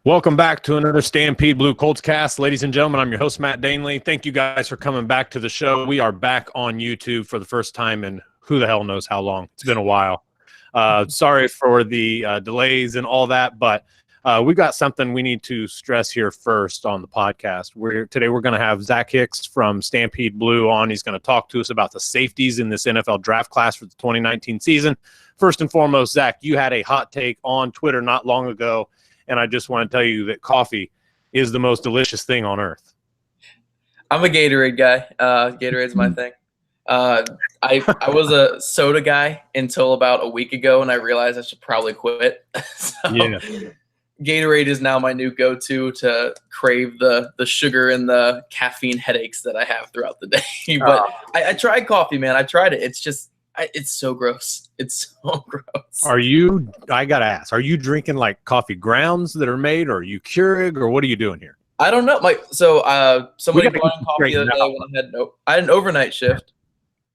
Welcome back to another Stampede Blue Colts cast. Ladies and gentlemen, I'm your host, Matt Danely. Thank you guys for coming back to the show. We are back on YouTube for the first time in who the hell knows how long. It's been a while. Sorry for the delays and all that, but we got something we need to stress here first on the podcast. Today we're going to have Zach Hicks from Stampede Blue on. He's going to talk to us about the safeties in this NFL draft class for the 2019 season. First and foremost, Zach, you had a hot take on Twitter not long ago, and I just want to tell you that coffee is the most delicious thing on earth. I'm a Gatorade guy. Gatorade's my thing. I was a soda guy until about a week ago, and I realized I should probably quit. Yeah. Gatorade is now my new go-to to crave the sugar and the caffeine headaches that I have throughout the day. But I tried coffee, man. I tried it. It's just it's so gross. It's so gross. I got to ask, are you drinking like coffee grounds that are made, or are you Keurig, or what are you doing here? I don't know. Somebody brought in coffee the other day when I had an overnight shift,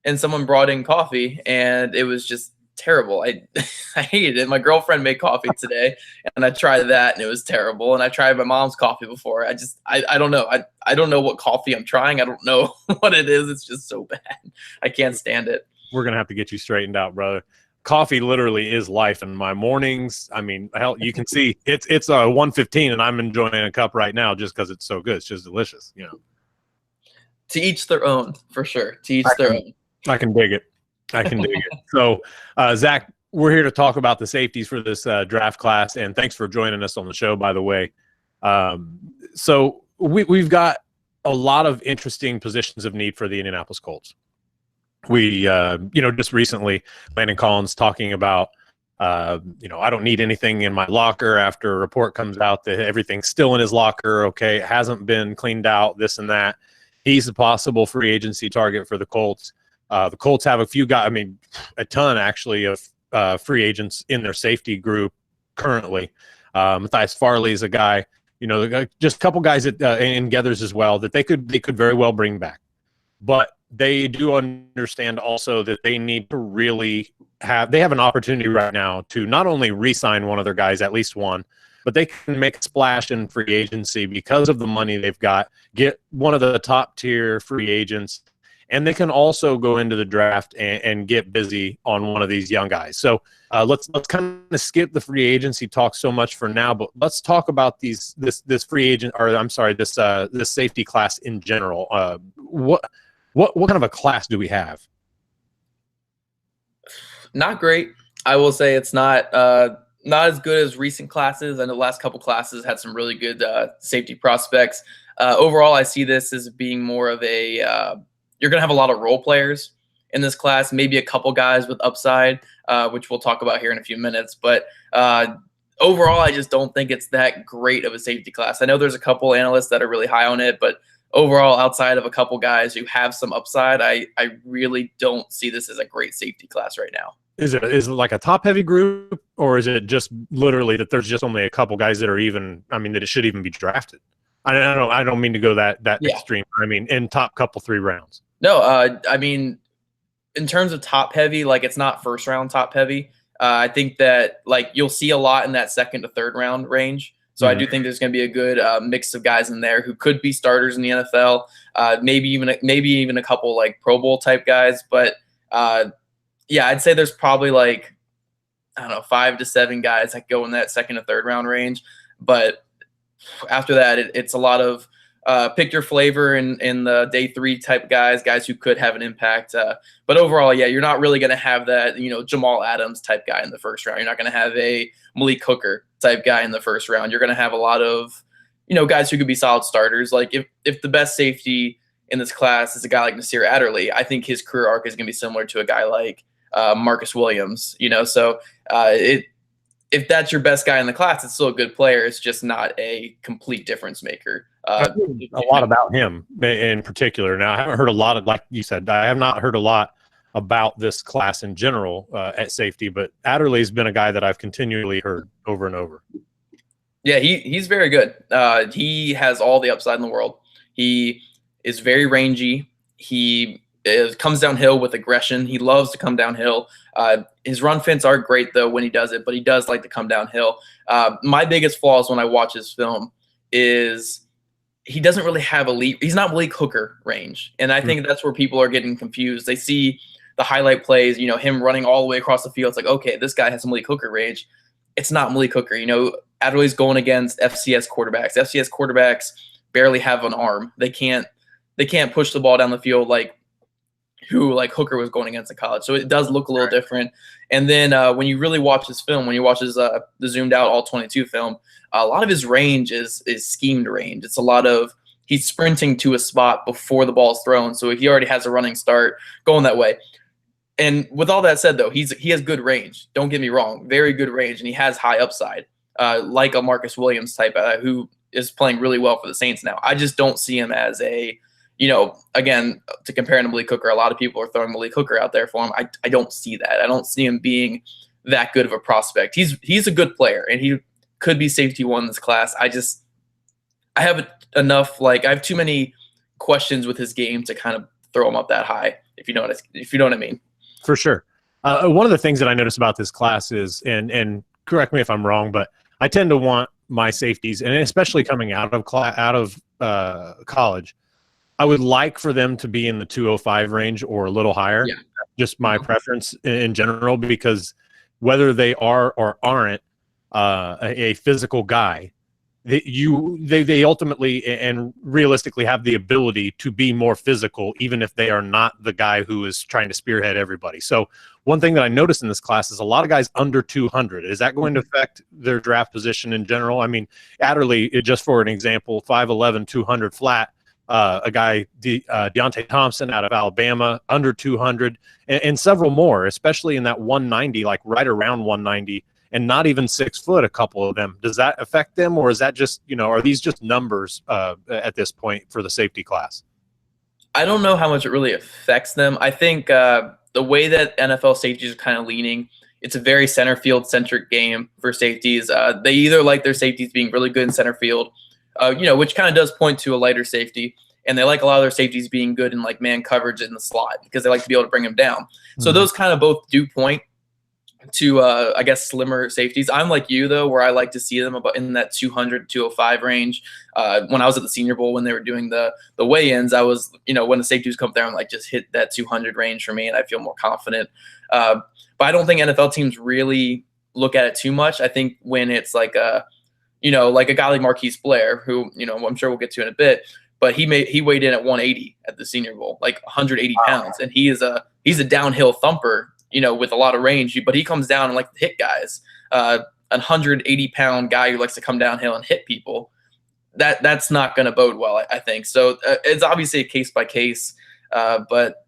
and someone brought in coffee, and it was just terrible. I hated it. My girlfriend made coffee today, and I tried that, and it was terrible. And I tried my mom's coffee before. I don't know. I don't know what coffee I'm trying. I don't know what it is. It's just so bad. I can't stand it. We're going to have to get you straightened out, brother. Coffee literally is life in my mornings. I mean, hell, you can see it's 1:15, and I'm enjoying a cup right now just because it's so good. It's just delicious, you know. To each their own, for sure. To each their own. I can dig it. So, Zach, we're here to talk about the safeties for this draft class, and thanks for joining us on the show, by the way. So we've got a lot of interesting positions of need for the Indianapolis Colts. We, just recently, Landon Collins talking about, I don't need anything in my locker after a report comes out that everything's still in his locker. Okay, it hasn't been cleaned out, this and that. He's a possible free agency target for the Colts. The Colts have a ton actually of free agents in their safety group currently. Matthias Farley is a guy, just a couple guys in Geathers as well that they could very well bring back. But they do understand also that they need to really have an opportunity right now to not only re-sign one of their guys, at least one, but they can make a splash in free agency because of the money they've got, get one of the top tier free agents, and they can also go into the draft and get busy on one of these young guys. So let's kind of skip the free agency talk so much for now, but let's talk about this free agent, or I'm sorry, this safety class in general. What kind of a class do we have? Not great. I will say it's not as good as recent classes. I know the last couple classes had some really good safety prospects. Overall, I see this as being more of a you're going to have a lot of role players in this class, maybe a couple guys with upside, which we'll talk about here in a few minutes. But overall, I just don't think it's that great of a safety class. I know there's a couple analysts that are really high on it, but overall, outside of a couple guys who have some upside, I really don't see this as a great safety class right now. Is it like a top-heavy group, or is it just literally that there's just only a couple guys that are that it should even be drafted? I don't mean to go that extreme. I mean, in top couple 3 rounds. No, in terms of top-heavy, it's not first-round top-heavy. I think that you'll see a lot in that second to third round range. So I do think there's going to be a good mix of guys in there who could be starters in the NFL. Maybe even a couple Pro Bowl type guys. But I'd say there's probably 5 to 7 guys that go in that second to third round range. But after that, it's a lot of pick your flavor in the day 3 type guys who could have an impact. But overall, you're not really going to have that, Jamal Adams type guy in the first round. You're not going to have a Malik Hooker type guy in the first round. You're going to have a lot of, guys who could be solid starters. If the best safety in this class is a guy like Nasir Adderley, I think his career arc is going to be similar to a guy like Marcus Williams, So if that's your best guy in the class, it's still a good player. It's just not a complete difference maker. A lot about him in particular. Now, I haven't heard a lot of, like you said, I have not heard a lot about this class in general at safety, but Adderley's been a guy that I've continually heard over and over. Yeah, he's very good. He has all the upside in the world. He is very rangy. He comes downhill with aggression. He loves to come downhill. His run feints are great though when he does it, but he does like to come downhill. My biggest flaws when I watch his film is he doesn't really have he's not Malik Hooker range. And I think that's where people are getting confused. They see the highlight plays, him running all the way across the field. It's like, okay, this guy has Malik Hooker range. It's not Malik Hooker. Adderley's going against FCS quarterbacks. FCS quarterbacks barely have an arm. They can't push the ball down the field like Hooker was going against in college. So it does look a little different. And then when you really watch his film, when you watch his the zoomed out all 22 film, a lot of his range is schemed range. It's a lot of he's sprinting to a spot before the ball's thrown. So he already has a running start going that way. And with all that said, though, he has good range. Don't get me wrong, very good range, and he has high upside, like a Marcus Williams type, who is playing really well for the Saints now. I just don't see him as a, again, to compare him to Malik Hooker. A lot of people are throwing Malik Hooker out there for him. I don't see that. I don't see him being that good of a prospect. He's a good player, and he could be safety one in this class. I have enough, I have too many questions with his game to kind of throw him up that high, if you know what I mean. For sure. One of the things that I notice about this class is, and correct me if I'm wrong, but I tend to want my safeties, and especially coming out of college, I would like for them to be in the 205 range or a little higher. Yeah. Just my preference in general, because whether they are or aren't a physical guy, they ultimately and realistically have the ability to be more physical, even if they are not the guy who is trying to spearhead everybody. So one thing that I noticed in this class is a lot of guys under 200. Is that going to affect their draft position in general? I mean, Adderley, just for an example, 5'11", 200 flat. A guy, Deontay Thompson out of Alabama, under 200, and several more, especially in that 190, like right around 190. And not even 6 foot, a couple of them. Does that affect them, or is that just, are these just numbers at this point for the safety class? I don't know how much it really affects them. I think the way that NFL safeties are kind of leaning, it's a very center field centric game for safeties. They either like their safeties being really good in center field, which kind of does point to a lighter safety, and they like a lot of their safeties being good in man coverage in the slot because they like to be able to bring them down. So those kind of both do point to I guess slimmer safeties. I'm like you though, where I like to see them about in that 200 205 range. When I was at the Senior Bowl, when they were doing the weigh-ins, I was when the safeties come there, I'm like, just hit that 200 range for me, and I feel more confident. But I don't think NFL teams really look at it too much. I think when it's like a guy like Marquise Blair, who I'm sure we'll get to in a bit, but he weighed in at 180 at the Senior Bowl, like 180 pounds, and he's a downhill thumper, with a lot of range, but he comes down and like to hit guys. 180-pound guy who likes to come downhill and hit people, that's not going to bode well, I think. So it's obviously a case by case, but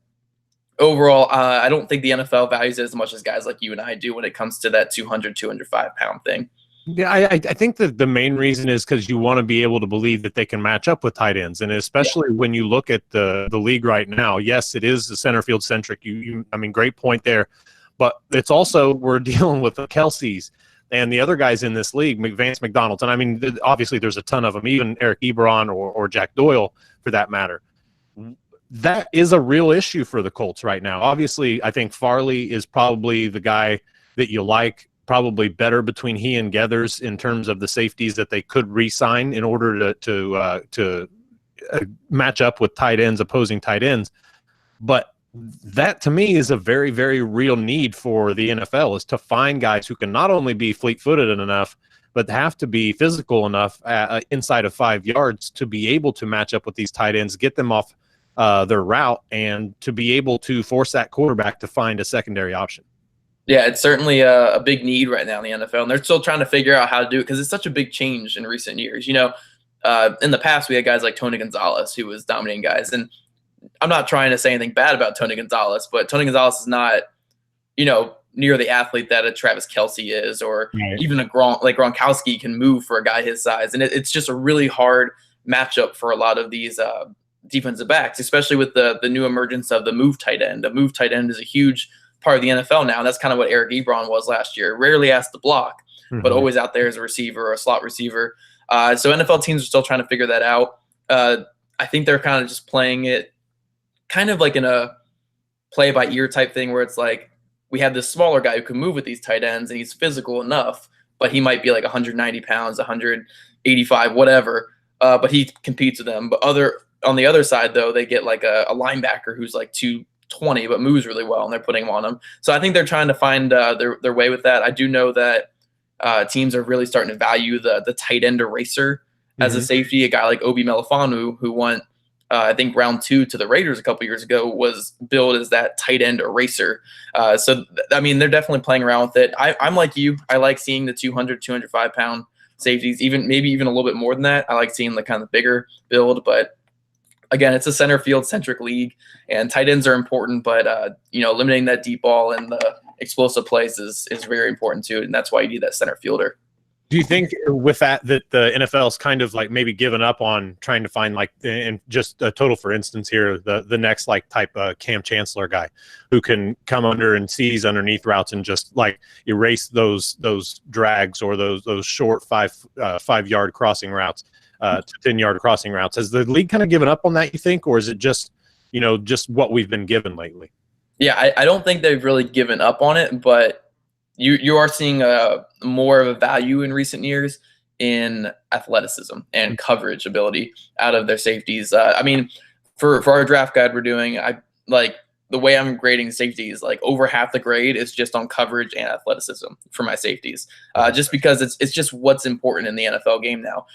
overall, I don't think the NFL values it as much as guys like you and I do when it comes to that 200, 205-pound thing. Yeah, I think that the main reason is because you want to be able to believe that they can match up with tight ends, and especially when you look at the league right now. Yes, it is the center field centric. I mean, great point there, but it's also we're dealing with the Kelce's and the other guys in this league, Vance McDonald's, and I mean, obviously there's a ton of them, even Eric Ebron or Jack Doyle for that matter. That is a real issue for the Colts right now. Obviously, I think Farley is probably the guy that you like. Probably better between he and Geathers in terms of the safeties that they could re-sign in order to match up with opposing tight ends. But that to me is a very, very real need for the NFL, is to find guys who can not only be fleet-footed enough, but have to be physical enough inside of 5 yards to be able to match up with these tight ends, get them off their route, and to be able to force that quarterback to find a secondary option. Yeah, it's certainly a big need right now in the NFL, and they're still trying to figure out how to do it because it's such a big change in recent years. In the past, we had guys like Tony Gonzalez, who was dominating guys, and I'm not trying to say anything bad about Tony Gonzalez, but Tony Gonzalez is not, near the athlete that a Travis Kelce is, or even a Gronkowski can move for a guy his size, and it's just a really hard matchup for a lot of these defensive backs, especially with the new emergence of the move tight end. The move tight end is a huge part of the NFL now. And that's kind of what Eric Ebron was last year. Rarely asked to block, but always out there as a receiver or a slot receiver. So NFL teams are still trying to figure that out. I think they're kind of just playing it kind of like in a play by ear type thing where it's like we have this smaller guy who can move with these tight ends and he's physical enough, but he might be like 190 pounds, 185, whatever. But he competes with them. But on the other side, though, they get like a linebacker who's like 220 but moves really well, and they're putting him on them. So I think they're trying to find their way with that. I do know that teams are really starting to value the tight end eraser as a safety. A guy like Obi Melifanu, who went I think round 2 to the Raiders a couple years ago, was billed as that tight end eraser. So I mean, they're definitely playing around with it. I'm like you. I like seeing the 205 pound safeties, maybe even a little bit more than that. I like seeing the kind of bigger build, but again, it's a center field centric league, and tight ends are important. But limiting that deep ball and the explosive plays is very important too, and that's why you need that center fielder. Do you think with that the NFL's kind of like maybe given up on trying to find like, and just a total for instance here, the next like type Cam Chancellor guy who can come under and seize underneath routes and just like erase those drags or those short 5-yard crossing routes to 10-yard crossing routes? Has the league kind of given up on that, you think, or is it just what we've been given lately? Yeah, I don't think they've really given up on it, but you are seeing more of a value in recent years in athleticism and coverage ability out of their safeties. I mean, for our draft guide we're doing, I like the way I'm grading safeties, like over half the grade is just on coverage and athleticism for my safeties, just because it's just what's important in the NFL game now.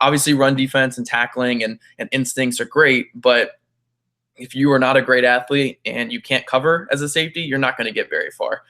Obviously, run defense and tackling and instincts are great, but if you are not a great athlete and you can't cover as a safety, you're not going to get very far.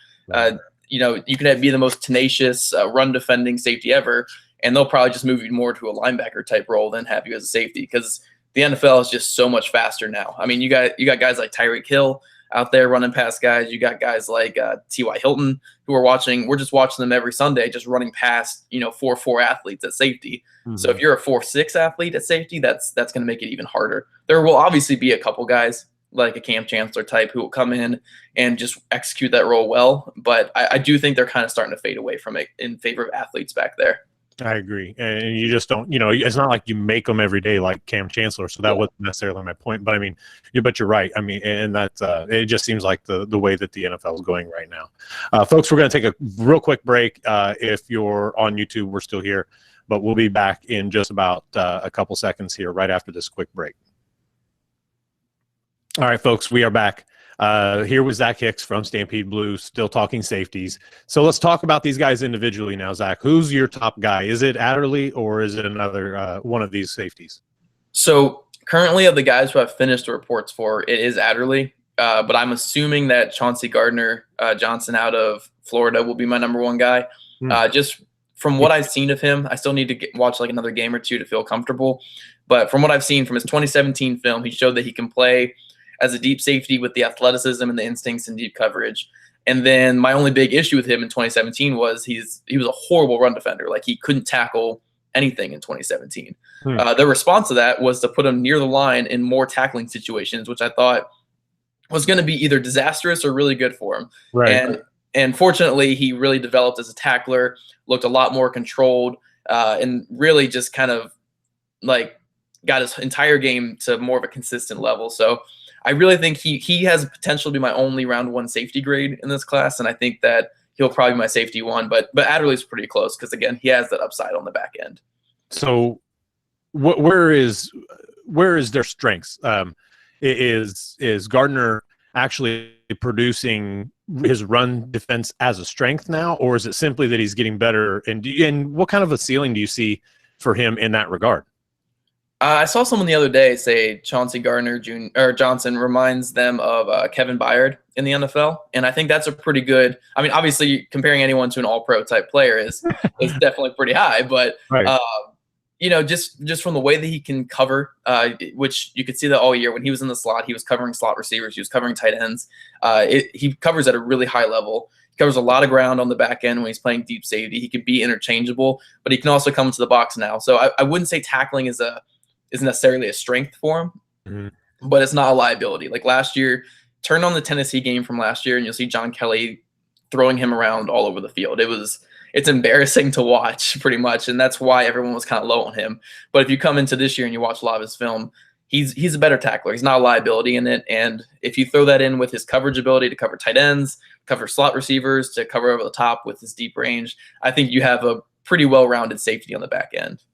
You can be the most tenacious run defending safety ever, and they'll probably just move you more to a linebacker type role than have you as a safety, because the NFL is just so much faster now. I mean, you got guys like Tyreek Hill out there running past guys. You got guys like T.Y. Hilton who we're just watching them every Sunday, just running past 4.4 athletes at safety. So if you're a 4.6 athlete at safety, that's going to make it even harder. There will obviously be a couple guys like a Cam Chancellor type who will come in and just execute that role well. But I do think they're kind of starting to fade away from it in favor of athletes back there. I agree. And you just don't, it's not like you make them every day like Cam Chancellor. So that wasn't necessarily my point. But I mean, but you're right. I mean, and that's, it just seems like the way that the NFL is going right now. Folks, we're going to take a real quick break. If you're on YouTube, we're still here. But we'll be back in just about a couple seconds here right after this quick break. All right, folks, we are back. Here with Zach Hicks from Stampede Blue, still talking safeties. So let's talk about these guys individually now, Zach. Who's your top guy? Is it Adderley or is it another one of these safeties? So currently of the guys who I've finished the reports for, it is Adderley. But I'm assuming that Chauncey Gardner-Johnson out of Florida will be my number one guy. Just from what I've seen of him, I still need to watch like another game or two to feel comfortable. But from what I've seen from his 2017 film, he showed that he can play as a deep safety with the athleticism and the instincts and deep coverage. And then my only big issue with him in 2017 was he was a horrible run defender. Like, he couldn't tackle anything in 2017. The response to that was to put him near the line in more tackling situations, which I thought was going to be either disastrous or really good for him. Right. And fortunately, he really developed as a tackler, looked a lot more controlled, and really just kind of like got his entire game to more of a consistent level. So I really think he has potential to be my only round one safety grade in this class, and I think that he'll probably be my safety one. But Adderley's pretty close because, again, he has that upside on the back end. So where is their strengths? Is Gardner actually producing his run defense as a strength now, or is it simply that he's getting better? And what kind of a ceiling do you see for him in that regard? I saw someone the other day say Chauncey Gardner-Johnson reminds them of Kevin Byard in the NFL, and I think that's a pretty good. I mean, obviously, comparing anyone to an All-Pro type player is definitely pretty high, but right. Just from the way that he can cover, which you could see that all year when he was in the slot, he was covering slot receivers, he was covering tight ends. He covers at a really high level. He covers a lot of ground on the back end when he's playing deep safety. He can be interchangeable, but he can also come into the box now. So I wouldn't say tackling is necessarily a strength for him, but it's not a liability. Like last year, turn on the Tennessee game from last year and you'll see John Kelly throwing him around all over the field. It's embarrassing to watch pretty much. And that's why everyone was kind of low on him. But if you come into this year and you watch a lot of his film, he's a better tackler. He's not a liability in it. And if you throw that in with his coverage ability to cover tight ends, cover slot receivers, to cover over the top with his deep range, I think you have a pretty well-rounded safety on the back end.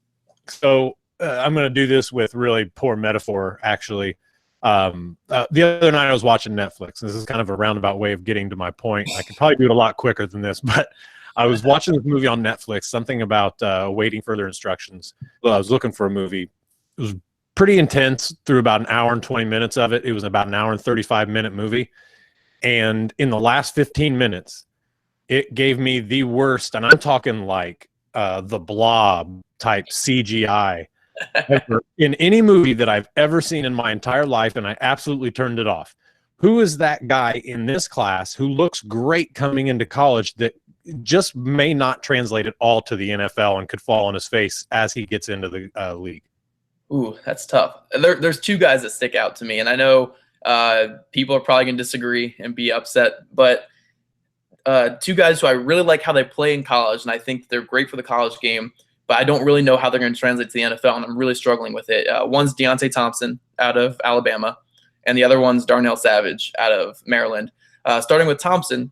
So I'm going to do this with really poor metaphor, actually. The other night I was watching Netflix. This is kind of a roundabout way of getting to my point. I could probably do it a lot quicker than this, but I was watching this movie on Netflix, something about awaiting further instructions. Well, I was looking for a movie. It was pretty intense through about an hour and 20 minutes of it. It was about an hour and 35-minute movie. And in the last 15 minutes, it gave me the worst, and I'm talking like the Blob type CGI ever in any movie that I've ever seen in my entire life, and I absolutely turned it off. Who is that guy in this class who looks great coming into college that just may not translate at all to the NFL and could fall on his face as he gets into the league? Ooh, that's tough. There's two guys that stick out to me, and I know people are probably going to disagree and be upset, but two guys who I really like how they play in college, and I think they're great for the college game, but I don't really know how they're going to translate to the NFL, and I'm really struggling with it. One's Deontay Thompson out of Alabama, and the other one's Darnell Savage out of Maryland. Starting with Thompson,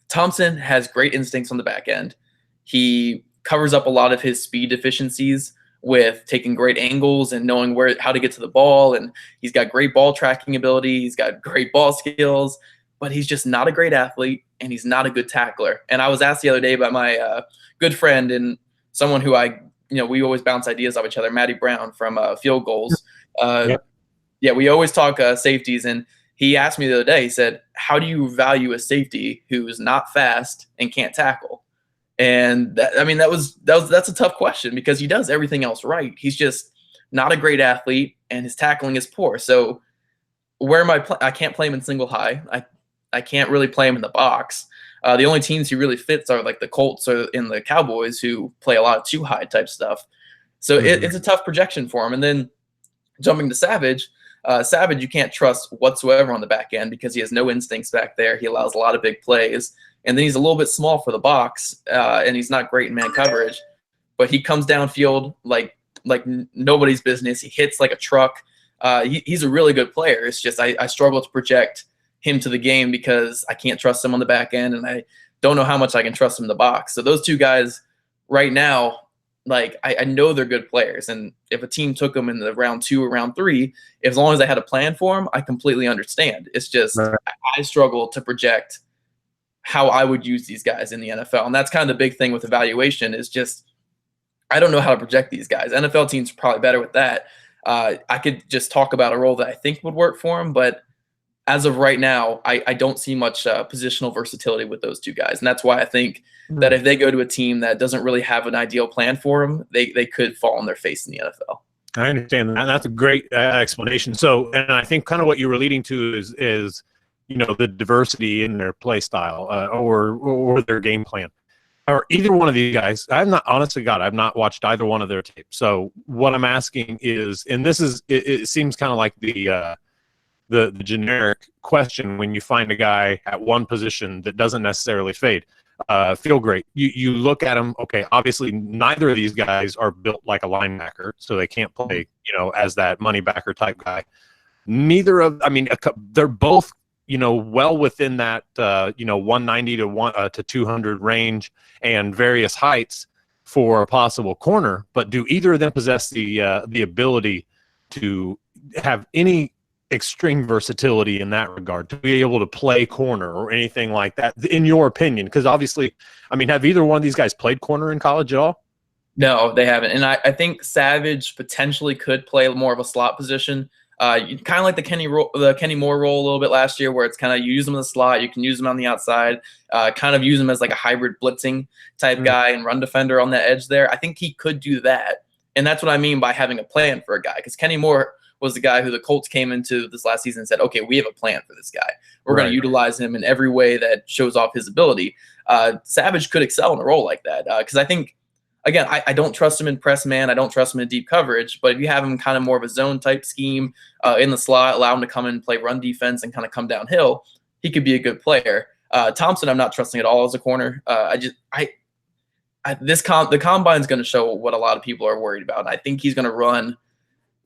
Thompson has great instincts on the back end. He covers up a lot of his speed deficiencies with taking great angles and knowing how to get to the ball, and he's got great ball tracking ability. He's got great ball skills, but he's just not a great athlete, and he's not a good tackler. And I was asked the other day by my good friend and someone who we always bounce ideas off each other, Matty Brown from Field Goals. Yep. Yeah, we always talk safeties, and he asked me the other day, he said, how do you value a safety who's not fast and can't tackle? And that's a tough question because he does everything else right. He's just not a great athlete, and his tackling is poor. So where am I can't play him in single high. I can't really play him in the box. The only teams he really fits are like the Colts or in the Cowboys, who play a lot of too high type stuff. So it's a tough projection for him. And then jumping to Savage, Savage you can't trust whatsoever on the back end because he has no instincts back there. He allows a lot of big plays. And then he's a little bit small for the box, and he's not great in man coverage. But he comes downfield like nobody's business. He hits like a truck. He's a really good player. It's just I struggle to project him to the game because I can't trust him on the back end, and I don't know how much I can trust him in the box. So those two guys right now, I know they're good players, and if a team took them in the round 2 or round 3, as long as I had a plan for them, I completely understand. It's just I struggle to project how I would use these guys in the NFL, and that's kind of the big thing with evaluation is just I don't know how to project these guys. NFL teams are probably better with that. I could just talk about a role that I think would work for them, but as of right now, I don't see much positional versatility with those two guys. And that's why I think that if they go to a team that doesn't really have an ideal plan for them, they could fall on their face in the NFL. I understand that. That's a great explanation. So, and I think kind of what you were leading to is the diversity in their play style or their game plan. Or either one of these guys, I've not watched either one of their tapes. So what I'm asking is, and this is, it seems kind of like the generic question when you find a guy at one position that doesn't necessarily feel great. You look at them, okay, obviously neither of these guys are built like a linebacker, so they can't play, as that money backer type guy. They're both, well within that, 190 to 200 range and various heights for a possible corner, but do either of them possess the ability to have any extreme versatility in that regard, to be able to play corner or anything like that, in your opinion? Because obviously, have either one of these guys played corner in college at all? No, they haven't. And I think Savage potentially could play more of a slot position. Kind of like the Kenny Moore role a little bit last year, where it's kind of you use him in the slot, you can use him on the outside, kind of use him as like a hybrid blitzing type guy and run defender on the edge there. I think he could do that. And that's what I mean by having a plan for a guy, because Kenny Moore was the guy who the Colts came into this last season and said, okay, we have a plan for this guy. We're going to utilize him in every way that shows off his ability. Savage could excel in a role like that because I think, again, I don't trust him in press man. I don't trust him in deep coverage. But if you have him kind of more of a zone type scheme in the slot, allow him to come in and play run defense and kind of come downhill, he could be a good player. Thompson, I'm not trusting at all as a corner. The combine is going to show what a lot of people are worried about. I think he's going to run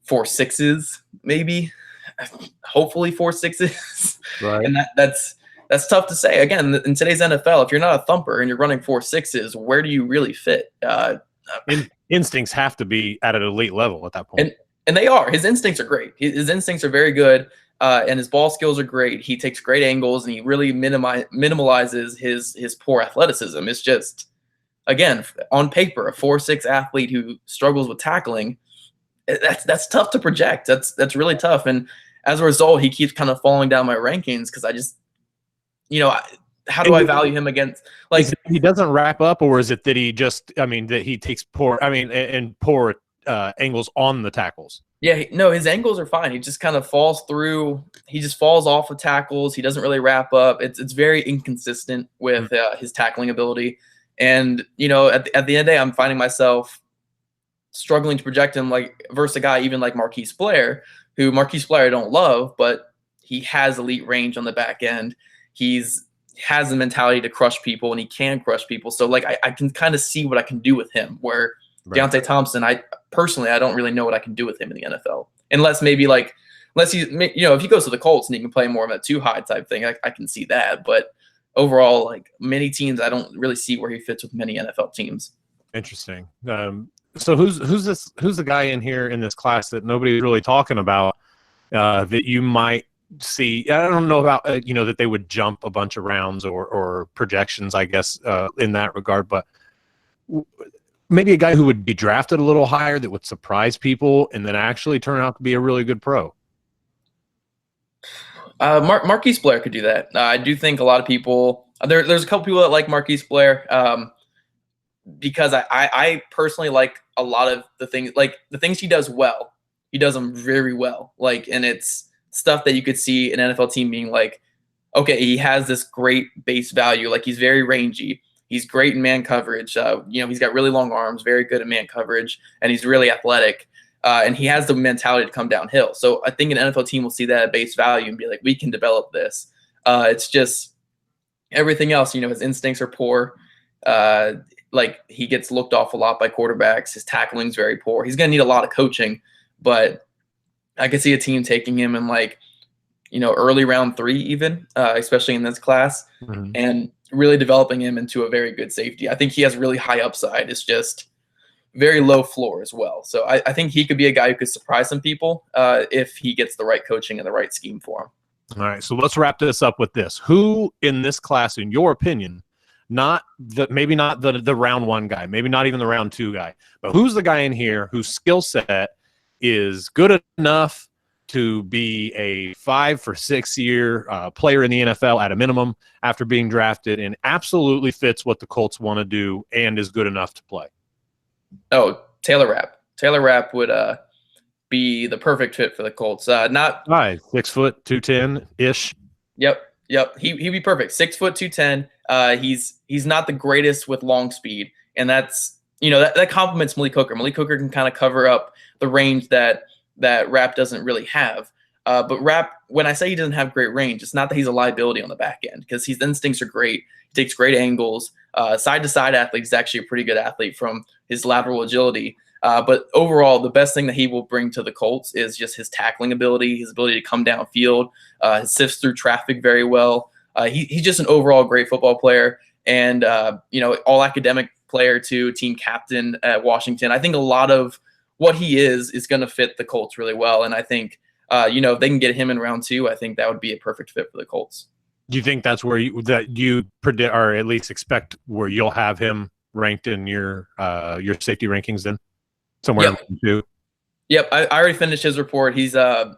4.6s, maybe, hopefully 4.6s. Right. And that's tough to say. Again, in today's NFL, if you're not a thumper and you're running 4.6s, where do you really fit? Instincts have to be at an elite level at that point. And they are. His instincts are great. His instincts are very good, and his ball skills are great. He takes great angles, and he really minimalizes his poor athleticism. It's just, again, on paper, a 4.6 athlete who struggles with tackling. That's tough to project. That's really tough. And as a result, he keeps kind of falling down my rankings because I just, how do I value him against, like, he doesn't wrap up, or is it that he just, that he takes poor angles on the tackles? Yeah, no, his angles are fine. He just kind of falls through. He just falls off of tackles. He doesn't really wrap up. It's very inconsistent with his tackling ability. And, at the end of the day, I'm finding myself struggling to project him like versus a guy even like Marquise Blair, who I don't love, but he has elite range on the back end. Has the mentality to crush people, and he can crush people. So like I can kind of see what I can do with him. Where Deontay Thompson, I don't really know what I can do with him in the NFL, unless he, if he goes to the Colts and he can play more of a 2-high type thing, I can see that. But overall, like many teams, I don't really see where he fits with many NFL teams. Interesting. So who's the guy in here in this class that nobody's really talking about that you might see? I don't know about that they would jump a bunch of rounds or projections, I guess, in that regard, but maybe a guy who would be drafted a little higher that would surprise people and then actually turn out to be a really good pro. Marquise Blair could do that. I do think a lot of people there's a couple people that like Marquise Blair because I personally like a lot of the things he does well. He does them very well. And it's stuff that you could see an NFL team being like, okay, he has this great base value. Like he's very rangy. He's great in man coverage. He's got really long arms, very good at man coverage, and he's really athletic. And he has the mentality to come downhill. So I think an NFL team will see that at base value and be like, we can develop this. It's just everything else. His instincts are poor. He gets looked off a lot by quarterbacks. His tackling is very poor. He's going to need a lot of coaching, but I could see a team taking him in early round 3 even, especially in this class, and really developing him into a very good safety. I think he has really high upside. It's just very low floor as well. So I think he could be a guy who could surprise some people if he gets the right coaching and the right scheme for him. All right, so let's wrap this up with this. Who in this class, in your opinion, maybe not the round 1 guy, maybe not even the round 2 guy, but who's the guy in here whose skill set is good enough to be a 5 or 6 year player in the NFL at a minimum after being drafted and absolutely fits what the Colts want to do and is good enough to play? Oh, Taylor Rapp. Taylor Rapp would be the perfect fit for the Colts. Not 6 foot 210 ish. Yep. He'd be perfect. 6 foot 210. He's not the greatest with long speed, and that's that complements Malik Hooker. Malik Hooker can kind of cover up the range that Rapp doesn't really have. But Rapp, when I say he doesn't have great range, it's not that he's a liability on the back end, because his instincts are great. He takes great angles. Side-to-side athlete. He's actually a pretty good athlete from his lateral agility. But overall, the best thing that he will bring to the Colts is just his tackling ability, his ability to come downfield, sifts through traffic very well. He's just an overall great football player, and all academic player too, team captain at Washington. I think a lot of what he is going to fit the Colts really well, and I think if they can get him in round 2, I think that would be a perfect fit for the Colts. Do you think that's where you predict, or at least expect, where you'll have him ranked in your safety rankings then? Somewhere in round 2? Yep, I already finished his report. He's a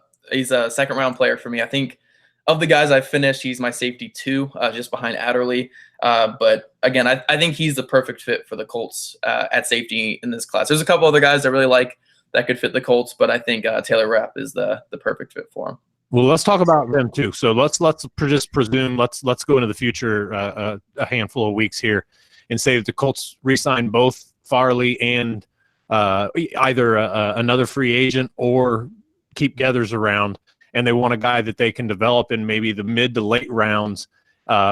second round player for me. I think of the guys I've finished, he's my safety 2, just behind Adderley. But again, I think he's the perfect fit for the Colts at safety in this class. There's a couple other guys I really like that could fit the Colts, but I think Taylor Rapp is the perfect fit for him. Well, let's talk about them too. So let's just presume let's go into the future a handful of weeks here and say that the Colts re-sign both Farley and either another free agent or keep Geathers around, and they want a guy that they can develop in maybe the mid to late rounds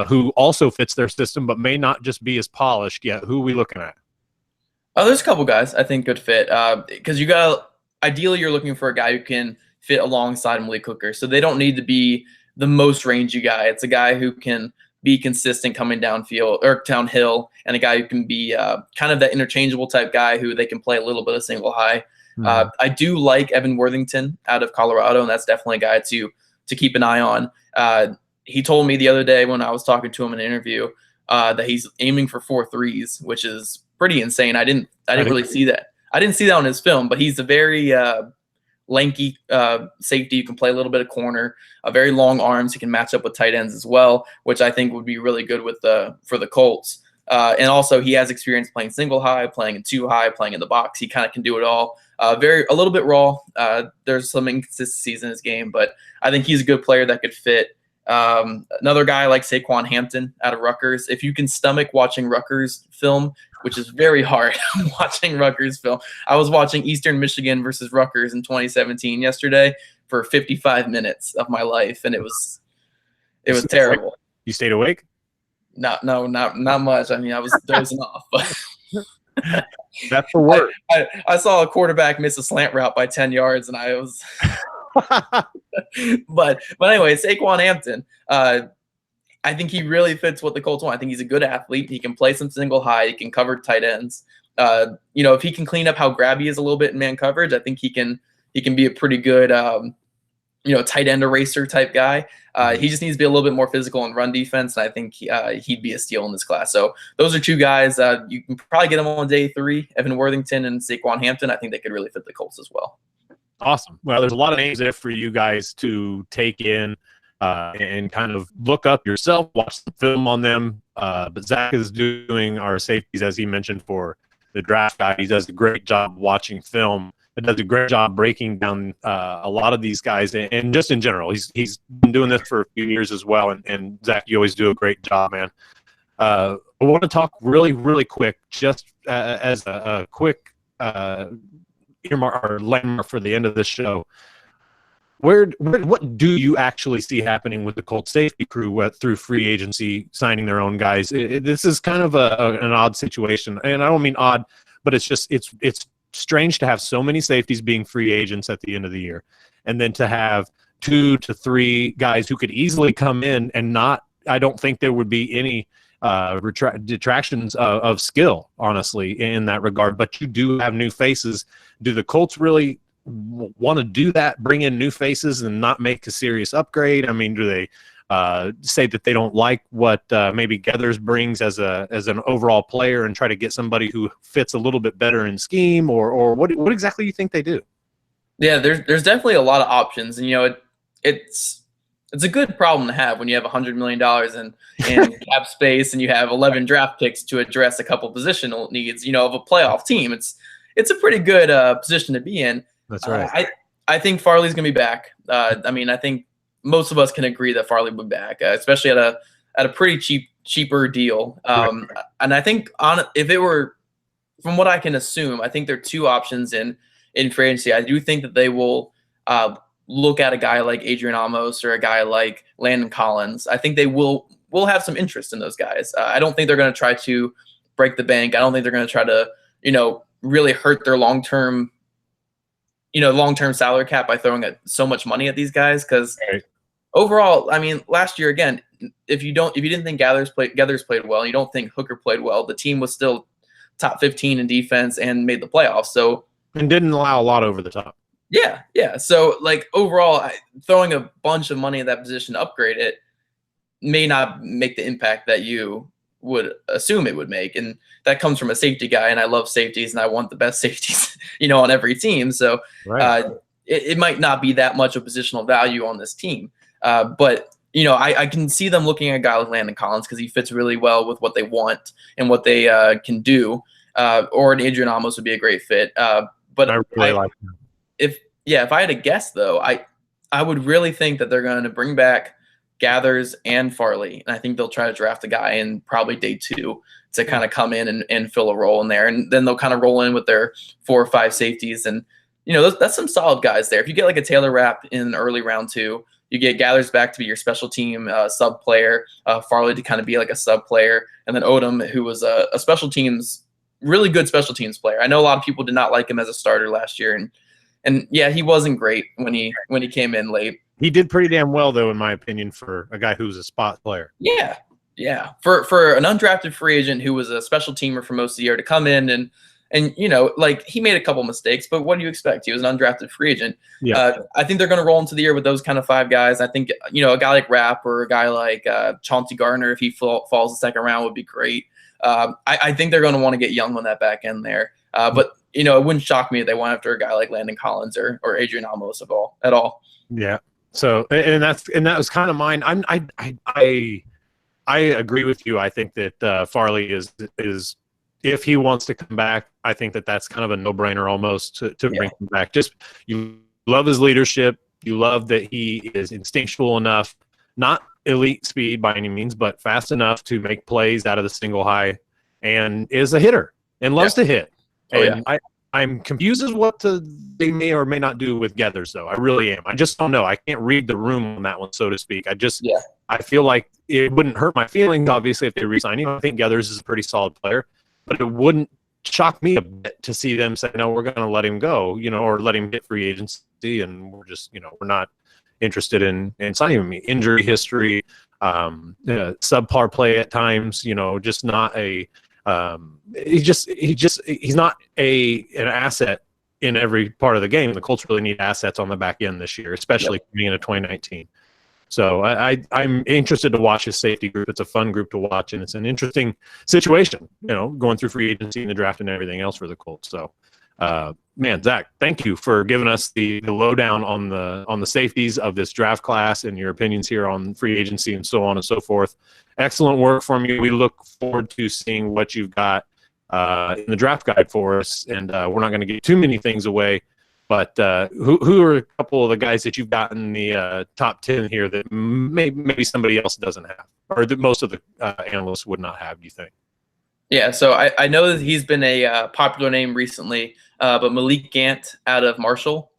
who also fits their system but may not just be as polished yet. Who are we looking at? Oh, there's a couple guys I think could fit because you got ideally you're looking for a guy who can fit alongside Malik Hooker. So they don't need to be the most rangy guy. It's a guy who can be consistent coming downfield or downhill, and a guy who can be kind of that interchangeable type guy who they can play a little bit of single high. I do like Evan Worthington out of Colorado, and that's definitely a guy to keep an eye on. He told me the other day when I was talking to him in an interview that he's aiming for 4 threes, which is pretty insane. I didn't really see that. I didn't see that on his film, but he's a very lanky safety. You can play a little bit of corner, very long arms. He can match up with tight ends as well, which I think would be really good for the Colts. And also he has experience playing single high, playing in 2 high, playing in the box. He kind of can do it all. A little bit raw. There's some inconsistencies in his game, but I think he's a good player that could fit. Another guy like Saquon Hampton out of Rutgers. If you can stomach watching Rutgers film, which is very hard watching Rutgers film. I was watching Eastern Michigan versus Rutgers in 2017 yesterday for 55 minutes of my life, and it was terrible. You stayed awake? Not much. I mean, I was dozing off, but that's the word. I saw a quarterback miss a slant route by 10 yards, and I was but anyway, Saquon Hampton, I think he really fits what the Colts want. I think he's a good athlete. He can play some single high. He can cover tight ends. If he can clean up how grabby he is a little bit in man coverage, I think he can be a pretty good, tight end eraser type guy. He just needs to be a little bit more physical in run defense, and I think he'd be a steal in this class. So those are 2 guys. You can probably get them on day 3, Evan Worthington and Saquon Hampton. I think they could really fit the Colts as well. Awesome. Well, there's a lot of names there for you guys to take in and kind of look up yourself, watch the film on them. But Zach is doing our safeties, as he mentioned, for the draft guide. He does a great job watching film. He does a great job breaking down a lot of these guys, and just in general. He's been doing this for a few years as well. And Zach, you always do a great job, man. I want to talk really, really quick, just as a quick earmark or landmark for the end of this show. What do you actually see happening with the Colts safety crew through free agency, signing their own guys? This is kind of an odd situation, and I don't mean odd, but it's strange to have so many safeties being free agents at the end of the year, and then to have 2 to 3 guys who could easily come in and not. I don't think there would be any detractions of skill, honestly, in that regard. But you do have new faces. Do the Colts really want to do that, bring in new faces and not make a serious upgrade? I mean, do they say that they don't like what maybe Gathers brings as an overall player and try to get somebody who fits a little bit better in scheme, or what exactly do you think they do? Yeah, there's definitely a lot of options, and it's a good problem to have when you have $100 million in cap space and you have 11 draft picks to address a couple positional needs, of a playoff team. It's a pretty good position to be in. That's right. I think Farley's going to be back. I think most of us can agree that Farley will be back, especially at a pretty cheaper deal. And I think if it were, from what I can assume, I think there are 2 options in free agency. I do think that they will look at a guy like Adrian Amos or a guy like Landon Collins. I think they will have some interest in those guys. I don't think they're going to try to break the bank. I don't think they're going to try to, really hurt their long-term salary cap by throwing so much money at these guys. Because overall, I mean, last year, again, if you didn't think Gathers played well, you don't think Hooker played well, the team was still top 15 in defense and made the playoffs. So, and didn't allow a lot over the top. Yeah. So, overall, throwing a bunch of money in that position to upgrade it may not make the impact that you would assume it would make. And that comes from a safety guy, and I love safeties, and I want the best safeties, on every team. So it might not be that much of positional value on this team. But, I can see them looking at a guy like Landon Collins because he fits really well with what they want and what they can do. Or an Adrian Amos would be a great fit. But I really like him. If I had to guess, though, I would really think that they're going to bring back Gathers and Farley, and I think they'll try to draft a guy in probably day 2 to kind of come in and fill a role in there, and then they'll kind of roll in with their 4 or 5 safeties, and that's some solid guys there. If you get like a Taylor Rapp in early round 2, you get Gathers back to be your special team sub player, Farley to kind of be like a sub player, and then Odom, who was a special teams, really good special teams player. I know a lot of people did not like him as a starter last year, and And yeah, he wasn't great when he came in late. He did pretty damn well, though, in my opinion, for a guy who's a spot player. Yeah. Yeah. For an undrafted free agent who was a special teamer for most of the year to come in and like he made a couple mistakes, but what do you expect? He was an undrafted free agent. Yeah. I think they're going to roll into the year with those kind of 5 guys. I think, a guy like Rapp or a guy like Chauncey Gardner, if he falls the second round, would be great. I think they're going to want to get young on that back end there. But, it wouldn't shock me if they went after a guy like Landon Collins or Adrian Amos at all. Yeah. So, and that was kind of mine. I agree with you. I think that Farley is if he wants to come back, I think that's kind of a no-brainer almost to bring him back. Just you love his leadership. You love that he is instinctual enough, not elite speed by any means, but fast enough to make plays out of the single high, and is a hitter and loves to hit. And I'm confused as what they may or may not do with Geathers, though. I really am. I just don't know. I can't read the room on that one, so to speak. I feel like it wouldn't hurt my feelings, obviously, if they re-sign him. I think Geathers is a pretty solid player, but it wouldn't shock me a bit to see them say, no, we're going to let him go, or let him hit free agency, and we're just, we're not interested in signing him. Injury history, subpar play at times, just not a he's not an asset in every part of the game. The Colts really need assets on the back end this year, especially coming into 2019. So I'm interested to watch his safety group. It's a fun group to watch, and it's an interesting situation, going through free agency and the draft and everything else for the Colts. So, man, Zach, thank you for giving us the lowdown on the safeties of this draft class and your opinions here on free agency and so on and so forth. Excellent work from you. We look forward to seeing what you've got in the draft guide for us, and we're not going to give too many things away. But who are a couple of the guys that you've got in the top 10 here that maybe somebody else doesn't have, or that most of the analysts would not have, do you think? Yeah, so I know that he's been a popular name recently, but Malik Gant out of Marshall,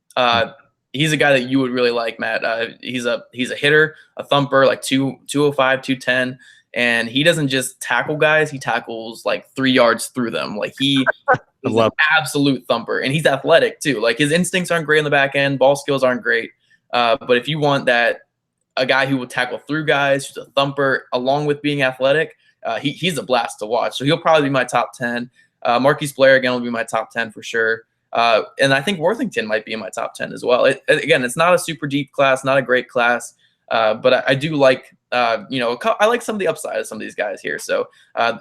he's a guy that you would really like, Matt. He's a hitter, a thumper, like 205, 210. And he doesn't just tackle guys; he tackles like 3 yards through them. Like he is an absolute thumper, and he's athletic too. Like his instincts aren't great on the back end, ball skills aren't great. But if you want a guy who will tackle through guys, who's a thumper, along with being athletic, he's a blast to watch. So he'll probably be my top 10. Marquise Blair again will be my top 10 for sure. And I think Worthington might be in my top 10 as well. Again, it's not a super deep class, not a great class, but I do like. I like some of the upside of some of these guys here. So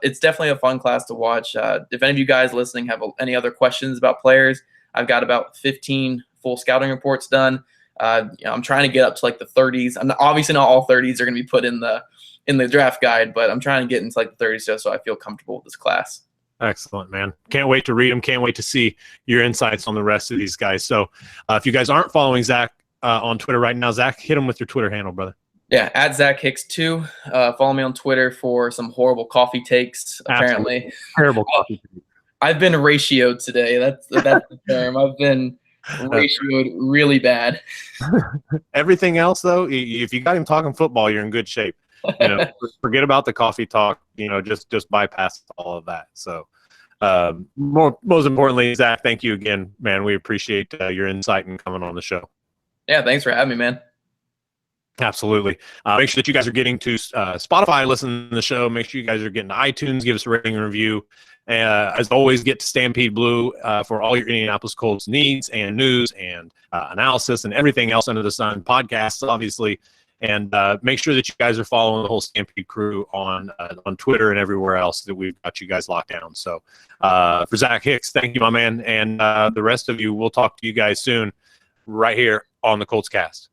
it's definitely a fun class to watch. If any of you guys listening have any other questions about players, I've got about 15 full scouting reports done. I'm trying to get up to like the 30s. Obviously not all 30s are going to be put in the draft guide, but I'm trying to get into like the 30s so I feel comfortable with this class. Excellent, man. Can't wait to read them. Can't wait to see your insights on the rest of these guys. So if you guys aren't following Zach on Twitter right now, Zach, hit him with your Twitter handle, brother. Yeah, at Zach Hicks 2. Follow me on Twitter for some horrible coffee takes. Apparently, absolutely terrible coffee takes. I've been ratioed today. That's the term. I've been ratioed really bad. Everything else, though, if you got him talking football, you're in good shape. Forget about the coffee talk. Just bypass all of that. So, most importantly, Zach, thank you again, man. We appreciate your insight and coming on the show. Yeah, thanks for having me, man. Absolutely. Make sure that you guys are getting to Spotify, listen to the show. Make sure you guys are getting to iTunes, give us a rating and review. As always, get to Stampede Blue for all your Indianapolis Colts needs and news and analysis and everything else under the sun. Podcasts, obviously. And make sure that you guys are following the whole Stampede crew on Twitter and everywhere else that we've got you guys locked down. So for Zach Hicks, thank you, my man. And the rest of you, we'll talk to you guys soon right here on the Colts Cast.